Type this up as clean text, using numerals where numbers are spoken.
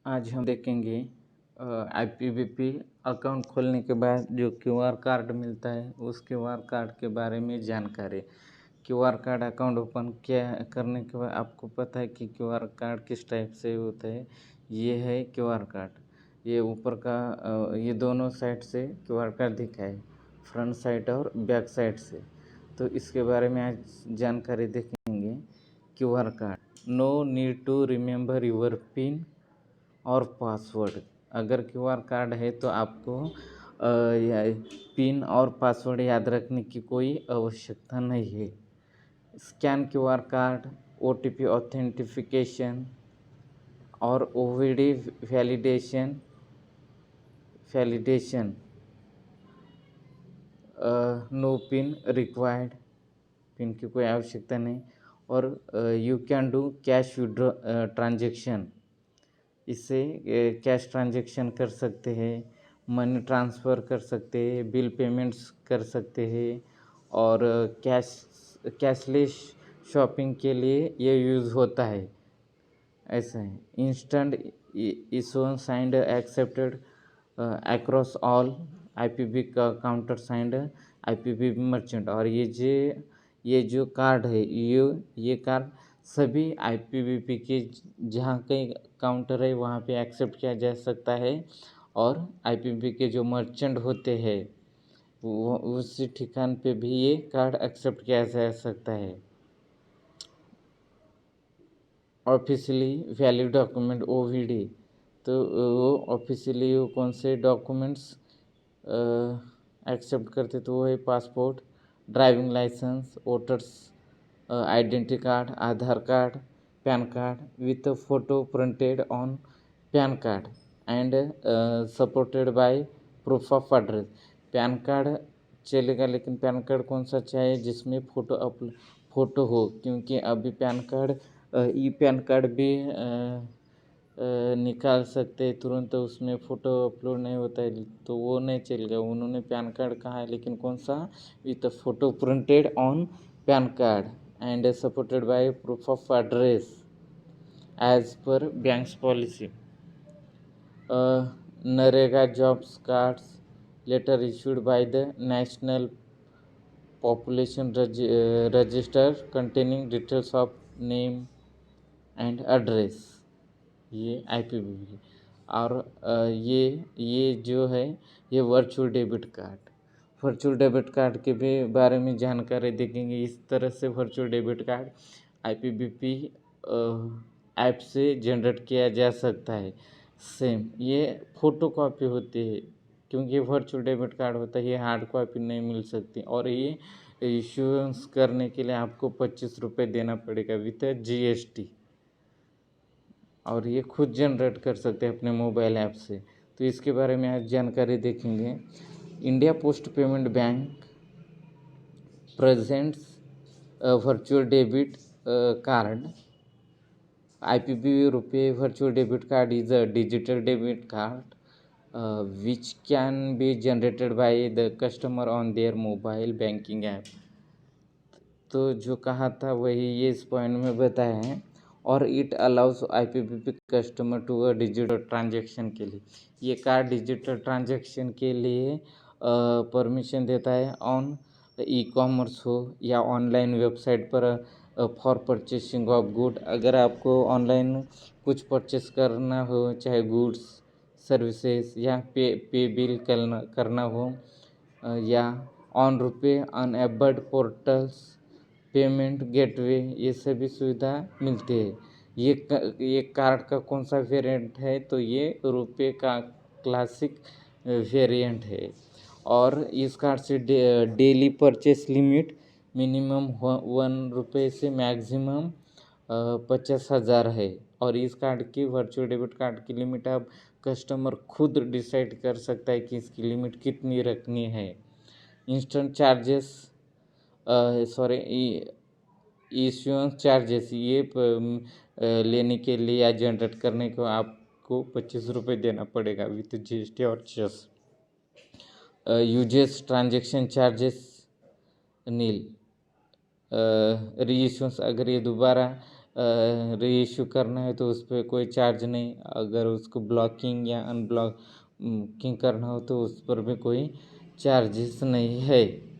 आज हम देखेंगे आईपीबीपी अकाउंट खोलने के बाद जो क्यूआर कार्ड मिलता है उस क्यूआर कार्ड के बारे में जानकारी। क्यूआर कार्ड अकाउंट ओपन किया करने के बाद आपको पता है कि क्यूआर कार्ड किस टाइप से होता है। ये है क्यूआर कार्ड, ये ऊपर का ये दोनों साइड से क्यूआर कार्ड दिखा है, फ्रंट साइड और बैक साइड से। तो इसके बारे में आज जानकारी देखेंगे। QR card, no need to remember your PIN और पासवर्ड। अगर क्यूआर कार्ड है तो आपको पिन और पासवर्ड याद रखने की कोई आवश्यकता नहीं है। Scan QR card, OTP authentication और OVD validation, no PIN required, PIN की कोई आवश्यकता नहीं। और you can do cash withdraw transaction, इससे कैश ट्रांजेक्शन कर सकते हैं, मनी ट्रांसफ़र कर सकते हैं, बिल पेमेंट्स कर सकते हैं और कैशलेस शॉपिंग के लिए ये यूज़ होता है। ऐसा है instant issuance signed accepted across all IPB का काउंटर साइंड आईपीबी मर्चेंट। और ये जो कार्ड है ये कार्ड सभी आईपीबीपी के जहाँ कहीं काउंटर है वहाँ पे एक्सेप्ट किया जा सकता है और आईपीबी के जो मर्चेंट होते हैं वो उसी ठिकान पे भी ये कार्ड एक्सेप्ट किया जा सकता है। ऑफिशियली वैलिड डॉक्यूमेंट ओवीडी, तो वो ऑफिशियली वो कौन से डॉक्यूमेंट्स एक्सेप्ट करते तो वो है passport, driving licence, voters identity card, Aadhaar card, PAN card with photo printed on PAN card and supported by proof of address. PAN card चलेगा लेकिन पैन कार्ड कौन सा चाहिए जिसमें फ़ोटो हो, क्योंकि अभी pan card e PAN card भी निकाल सकते हैं तुरंत, तो उसमें फ़ोटो अपलोड नहीं होता है तो वो नहीं चलेगा। उन्होंने पैन कार्ड कहा है लेकिन कौन सा, with photo printed on PAN card and supported by proof of address as per banks policy. NREGA jobs cards letter issued by the national population register containing details of name and address, ये IPBB. और ये जो है ये virtual debit card, virtual debit card के भी बारे में जानकारी देखेंगे। इस तरह से virtual debit card IPBP app से जनरेट किया जा सकता है। सेम ये फ़ोटो कॉपी होती है, क्योंकि वर्चुअल डेबिट कार्ड होता है, ये हार्ड कॉपी नहीं मिल सकती। और ये इशुएंस करने के लिए आपको 25 रुपये देना पड़ेगा विथ जीएसटी, और ये खुद जनरेट कर सकते हैं अपने मोबाइल ऐप से। तो इसके बारे में आज जानकारी देखेंगे। India post payment bank presents virtual debit card. IPB Rupee Virtual Debit Card is a digital debit card which can be generated by the customer on their mobile banking app। तो जो कहा था वही ये इस पॉइंट में बताया है। और it allows IPBP customer to a digital transaction के लिए, ये कार्ड डिजिटल ट्रांजेक्शन के लिए परमिशन देता है ऑन ई कॉमर्स हो या ऑनलाइन वेबसाइट पर फॉर परचेसिंग ऑफ गुड। अगर आपको ऑनलाइन कुछ परचेस करना हो, चाहे गुड्स सर्विसेज या पे बिल करना हो या ऑन रुपए अनएबल्ड पोर्टल्स पेमेंट गेटवे, ये सभी सुविधा मिलती है। ये कार्ड का कौन सा वेरिएंट है, तो ये रुपए का क्लासिक वेरिएंट है। और इस कार्ड से डेली परचेस लिमिट मिनिमम 1 रुपये से मैक्सिमम 50,000 है। और इस कार्ड की वर्चुअल डेबिट कार्ड की लिमिट अब कस्टमर खुद डिसाइड कर सकता है कि इसकी लिमिट कितनी रखनी है। इंस्टेंट चार्जेस इश्यूएंस चार्जेस, ये लेने के लिए या जनरेट करने को आपको 25 रुपये देना पड़ेगा विथ जीएसटी और चेस। यूजेस ट्रांजेक्शन चार्जेस नील। रीइश्यूएंस, अगर ये दोबारा रीइश्यू करना है तो उस पर कोई चार्ज नहीं, अगर उसको ब्लॉकिंग या अनब्लॉकिंग करना हो तो उस पर भी कोई चार्जेस नहीं है।